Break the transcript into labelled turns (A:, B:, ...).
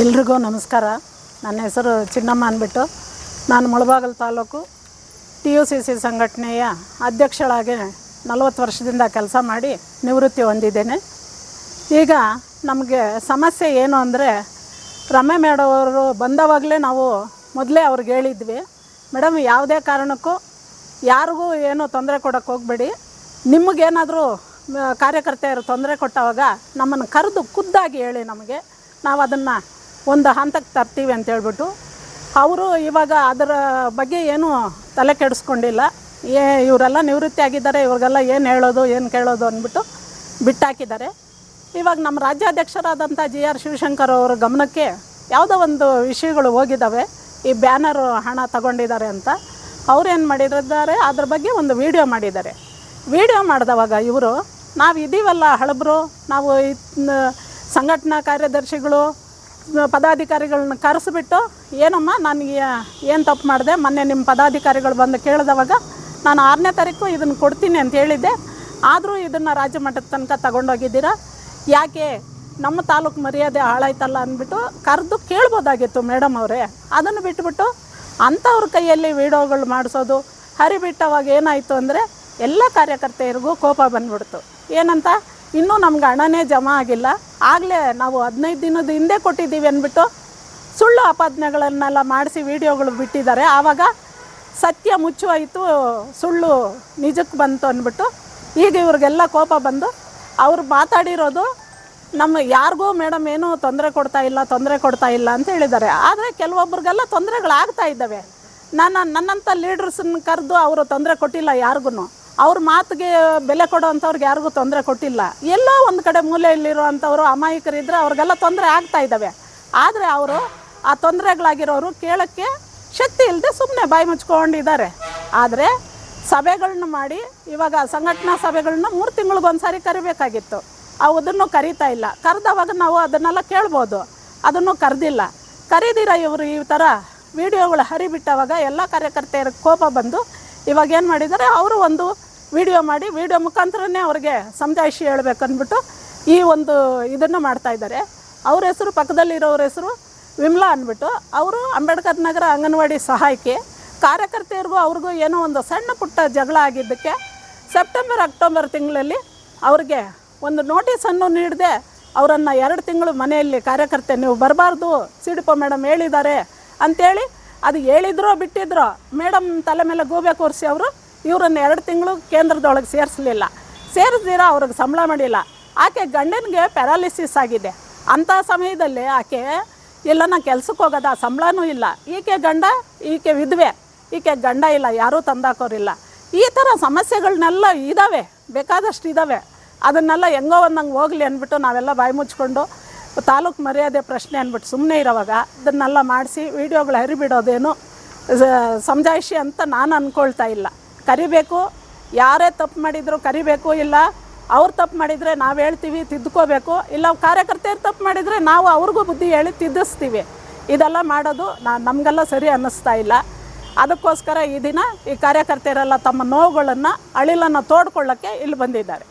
A: ಎಲ್ರಿಗೂ ನಮಸ್ಕಾರ. ನನ್ನ ಹೆಸರು ಚಿನ್ನಮ್ಮ ಅಂದ್ಬಿಟ್ಟು ನಾನು ಮುಳಬಾಗಿಲು ತಾಲೂಕು TUCC ಸಂಘಟನೆಯ ಅಧ್ಯಕ್ಷಳಾಗಿ 40 ವರ್ಷದಿಂದ ಕೆಲಸ ಮಾಡಿ ನಿವೃತ್ತಿ ಹೊಂದಿದ್ದೇನೆ. ಈಗ ನಮಗೆ ಸಮಸ್ಯೆ ಏನು ಅಂದರೆ, ರಮ್ಯಾ ಮೇಡಮ್ ಅವರು ಬಂದವಾಗಲೇ ನಾವು ಮೊದಲೇ ಅವ್ರಿಗೆ ಹೇಳಿದ್ವಿ, ಮೇಡಮ್ ಯಾವುದೇ ಕಾರಣಕ್ಕೂ ಯಾರಿಗೂ ಏನೂ ತೊಂದರೆ ಕೊಡೋಕ್ಕೆ ಹೋಗಬೇಡಿ, ನಿಮಗೇನಾದರೂ ಕಾರ್ಯಕರ್ತೆಯರು ತೊಂದರೆ ಕೊಟ್ಟವಾಗ ನಮ್ಮನ್ನು ಕರೆದು ಖುದ್ದಾಗಿ ಹೇಳಿ, ನಮಗೆ ನಾವು ಅದನ್ನು ಒಂದು ಹಂತಕ್ಕೆ ತರ್ತೀವಿ ಅಂತೇಳ್ಬಿಟ್ಟು ಅವರು ಇವಾಗ ಅದರ ಬಗ್ಗೆ ಏನೂ ತಲೆ ಕೆಡಿಸ್ಕೊಂಡಿಲ್ಲ. ಇವರೆಲ್ಲ ನಿವೃತ್ತಿ ಆಗಿದ್ದಾರೆ, ಇವ್ರಿಗೆಲ್ಲ ಏನು ಹೇಳೋದು ಏನು ಕೇಳೋದು ಅಂದ್ಬಿಟ್ಟು ಬಿಟ್ಟಾಕಿದ್ದಾರೆ. ಇವಾಗ ನಮ್ಮ ರಾಜ್ಯಾಧ್ಯಕ್ಷರಾದಂಥ GR ಶಿವಶಂಕರ್ ಅವರ ಗಮನಕ್ಕೆ ಯಾವುದೋ ಒಂದು ವಿಷಯಗಳು ಹೋಗಿದ್ದಾವೆ, ಈ ಬ್ಯಾನರು ಹಣ ತಗೊಂಡಿದ್ದಾರೆ ಅಂತ. ಅವ್ರೇನು ಮಾಡಿದ್ದಾರೆ, ಅದ್ರ ಬಗ್ಗೆ ಒಂದು ವಿಡಿಯೋ ಮಾಡಿದ್ದಾರೆ. ವಿಡಿಯೋ ಮಾಡಿದವಾಗ ಇವರು, ನಾವು ಇದೀವಲ್ಲ ಹಳಬರು, ನಾವು ಸಂಘಟನಾ ಕಾರ್ಯದರ್ಶಿಗಳು ಪದಾಧಿಕಾರಿಗಳನ್ನ ಕರೆಸಿಬಿಟ್ಟು, ಏನಮ್ಮ ನನಗೆ ಏನು ತಪ್ಪು ಮಾಡಿದೆ, ಮೊನ್ನೆ ನಿಮ್ಮ ಪದಾಧಿಕಾರಿಗಳು ಬಂದು ಕೇಳಿದವಾಗ ನಾನು 6ನೇ ತಾರೀಕು ಇದನ್ನು ಕೊಡ್ತೀನಿ ಅಂತ ಹೇಳಿದ್ದೆ, ಆದರೂ ಇದನ್ನು ರಾಜ್ಯ ಮಟ್ಟದ ತನಕ ತಗೊಂಡೋಗಿದ್ದೀರಾ, ಯಾಕೆ ನಮ್ಮ ತಾಲೂಕು ಮರ್ಯಾದೆ ಹಾಳಾಯ್ತಲ್ಲ ಅಂದ್ಬಿಟ್ಟು ಕರೆದು ಕೇಳ್ಬೋದಾಗಿತ್ತು ಮೇಡಮ್ ಅವರೇ. ಅದನ್ನು ಬಿಟ್ಬಿಟ್ಟು ಅಂಥವ್ರ ಕೈಯಲ್ಲಿ ವಿಡಿಯೋಗಳು ಮಾಡಿಸೋದು, ಹರಿಬಿಟ್ಟವಾಗ ಏನಾಯಿತು ಅಂದರೆ ಎಲ್ಲ ಕಾರ್ಯಕರ್ತೆಯರಿಗೂ ಕೋಪ ಬಂದ್ಬಿಡ್ತು. ಏನಂತ, ಇನ್ನೂ ನಮ್ಗೆ ಹಣನೇ ಜಮಾ ಆಗಿಲ್ಲ, ಆಗಲೇ ನಾವು 15 ದಿನದ ಹಿಂದೆ ಕೊಟ್ಟಿದ್ದೀವಿ ಅಂದ್ಬಿಟ್ಟು ಸುಳ್ಳು ಆಪಾದನೆಗಳನ್ನೆಲ್ಲ ಮಾಡಿಸಿ ವಿಡಿಯೋಗಳು ಬಿಟ್ಟಿದ್ದಾರೆ. ಆವಾಗ ಸತ್ಯ ಮುಚ್ಚುವಾಯಿತು, ಸುಳ್ಳು ನಿಜಕ್ಕೆ ಬಂತು ಅಂದ್ಬಿಟ್ಟು ಈಗ ಇವ್ರಿಗೆಲ್ಲ ಕೋಪ ಬಂದು ಅವ್ರು ಮಾತಾಡಿರೋದು, ನಮ್ಮ ಯಾರಿಗೂ ಮೇಡಮ್ ಏನೂ ತೊಂದರೆ ಕೊಡ್ತಾ ಇಲ್ಲ ಅಂತ ಹೇಳಿದ್ದಾರೆ. ಆದರೆ ಕೆಲವೊಬ್ರಿಗೆಲ್ಲ ತೊಂದರೆಗಳಾಗ್ತಾ ಇದ್ದಾವೆ. ನನ್ನಂಥ ಲೀಡರ್ಸನ್ನ ಕರೆದು ಅವರು ತೊಂದರೆ ಕೊಟ್ಟಿಲ್ಲ ಯಾರಿಗೂ, ಅವ್ರ ಮಾತಿಗೆ ಬೆಲೆ ಕೊಡೋವಂಥವ್ರಿಗೆ ಯಾರಿಗೂ ತೊಂದರೆ ಕೊಟ್ಟಿಲ್ಲ. ಎಲ್ಲೋ ಒಂದು ಕಡೆ ಮೂಲೆಯಲ್ಲಿರೋ ಅಂಥವರು ಅಮಾಯಕರಿದ್ದರೆ ಅವ್ರಿಗೆಲ್ಲ ತೊಂದರೆ ಆಗ್ತಾ ಇದ್ದಾವೆ. ಆದರೆ ಅವರು ಆ ತೊಂದರೆಗಳಾಗಿರೋರು ಕೇಳೋಕ್ಕೆ ಶಕ್ತಿ ಇಲ್ಲದೆ ಸುಮ್ಮನೆ ಬಾಯಿ ಮುಚ್ಕೊಂಡಿದ್ದಾರೆ. ಆದರೆ ಸಭೆಗಳನ್ನ ಮಾಡಿ, ಇವಾಗ ಸಂಘಟನಾ ಸಭೆಗಳನ್ನ 3 ತಿಂಗಳಿಗೊಂದು ಸಾರಿ ಕರಿಬೇಕಾಗಿತ್ತು, ಅದನ್ನು ಕರೀತಾ ಇಲ್ಲ. ಕರೆದವಾಗ ನಾವು ಅದನ್ನೆಲ್ಲ ಕೇಳ್ಬೋದು, ಅದನ್ನು ಕರೆದಿಲ್ಲ. ಕರೀದಿರ ಇವರು ಈ ಥರ ವಿಡಿಯೋಗಳು ಹರಿಬಿಟ್ಟವಾಗ ಎಲ್ಲ ಕಾರ್ಯಕರ್ತೆಯರ ಕೋಪ ಬಂದು ಇವಾಗ ಏನು ಮಾಡಿದ್ದಾರೆ, ಅವರು ಒಂದು ವಿಡಿಯೋ ಮಾಡಿ ವಿಡಿಯೋ ಮುಖಾಂತರನೇ ಅವ್ರಿಗೆ ಸಮಜಾಯಿಷಿ ಹೇಳ್ಬೇಕಂದ್ಬಿಟ್ಟು ಈ ಒಂದು ಇದನ್ನು ಮಾಡ್ತಾಯಿದ್ದಾರೆ. ಅವ್ರ ಹೆಸರು, ಪಕ್ಕದಲ್ಲಿರೋವ್ರ ಹೆಸರು ವಿಮಲಾ ಅಂದ್ಬಿಟ್ಟು, ಅವರು ಅಂಬೇಡ್ಕರ್ ನಗರ ಅಂಗನವಾಡಿ ಸಹಾಯಕಿ. ಕಾರ್ಯಕರ್ತೆಯರಿಗೂ ಅವ್ರಿಗೂ ಏನೋ ಒಂದು ಸಣ್ಣ ಪುಟ್ಟ ಜಗಳ ಆಗಿದ್ದಕ್ಕೆ ಸೆಪ್ಟೆಂಬರ್ ಅಕ್ಟೋಬರ್ ತಿಂಗಳಲ್ಲಿ ಅವ್ರಿಗೆ ಒಂದು ನೋಟಿಸನ್ನು ನೀಡದೆ ಅವರನ್ನು 2 ತಿಂಗಳು ಮನೆಯಲ್ಲಿ ಕಾರ್ಯಕರ್ತೆ ನೀವು ಬರಬಾರ್ದು, ಸಿಡಿಪೋ ಮೇಡಮ್ ಹೇಳಿದ್ದಾರೆ ಅಂಥೇಳಿ, ಅದು ಹೇಳಿದ್ರೋ ಬಿಟ್ಟಿದ್ರೋ ಮೇಡಮ್ ತಲೆ ಮೇಲೆ ಗೂಬೆ ಕೂರಿಸಿ ಅವರು ಇವರನ್ನು 2 ತಿಂಗಳು ಕೇಂದ್ರದೊಳಗೆ ಸೇರಿಸ್ದಿರ ಅವ್ರಿಗೆ ಸಂಬಳ ಮಾಡಿಲ್ಲ. ಆಕೆ ಗಂಡನಿಗೆ ಪ್ಯಾರಾಲಿಸಿಸ್ ಆಗಿದೆ. ಅಂಥ ಸಮಯದಲ್ಲಿ ಆಕೆ ಎಲ್ಲನ ಕೆಲ್ಸಕ್ಕೆ ಹೋಗೋದ, ಸಂಬಳನೂ ಇಲ್ಲ. ಈಕೆ ವಿಧವೆ, ಈಕೆ ಗಂಡ ಇಲ್ಲ, ಯಾರೂ ತಂದಾಕೋರಿಲ್ಲ. ಈ ಥರ ಸಮಸ್ಯೆಗಳನ್ನೆಲ್ಲ ಇದ್ದಾವೆ, ಬೇಕಾದಷ್ಟು ಇದ್ದಾವೆ. ಅದನ್ನೆಲ್ಲ ಹೆಂಗೋ ಒಂದಂಗೆ ಹೋಗಲಿ ಅಂದ್ಬಿಟ್ಟು ನಾವೆಲ್ಲ ಬಾಯಿ ಮುಚ್ಕೊಂಡು ತಾಲೂಕು ಮರ್ಯಾದೆ ಪ್ರಶ್ನೆ ಅಂದ್ಬಿಟ್ಟು ಸುಮ್ಮನೆ ಇರೋವಾಗ ಇದನ್ನೆಲ್ಲ ಮಾಡಿಸಿ ವಿಡಿಯೋಗಳು ಹರಿಬಿಡೋದೇನು ಸಮಜಾಯಿಷಿ ಅಂತ ನಾನು ಅಂದ್ಕೊಳ್ತಾ ಇಲ್ಲ. ಕರಿಬೇಕು, ಯಾರೇ ತಪ್ಪು ಮಾಡಿದ್ರು ಕರಿಬೇಕು, ಇಲ್ಲ ಅವ್ರು ತಪ್ಪು ಮಾಡಿದರೆ ನಾವು ಹೇಳ್ತೀವಿ ತಿದ್ದುಕೋಬೇಕು, ಇಲ್ಲ ಕಾರ್ಯಕರ್ತೆಯರು ತಪ್ಪು ಮಾಡಿದರೆ ನಾವು ಅವ್ರಿಗೂ ಬುದ್ಧಿ ಹೇಳಿ ತಿದ್ದಿಸ್ತೀವಿ. ಇದೆಲ್ಲ ಮಾಡೋದು ನಮಗೆಲ್ಲ ಸರಿ ಅನ್ನಿಸ್ತಾ ಇಲ್ಲ. ಅದಕ್ಕೋಸ್ಕರ ಈ ದಿನ ಈ ಕಾರ್ಯಕರ್ತೆಯರೆಲ್ಲ ತಮ್ಮ ನೋವುಗಳನ್ನು, ಅಳಿಲನ್ನು ತೋಡ್ಕೊಳ್ಳೋಕ್ಕೆ ಇಲ್ಲಿ ಬಂದಿದ್ದಾರೆ.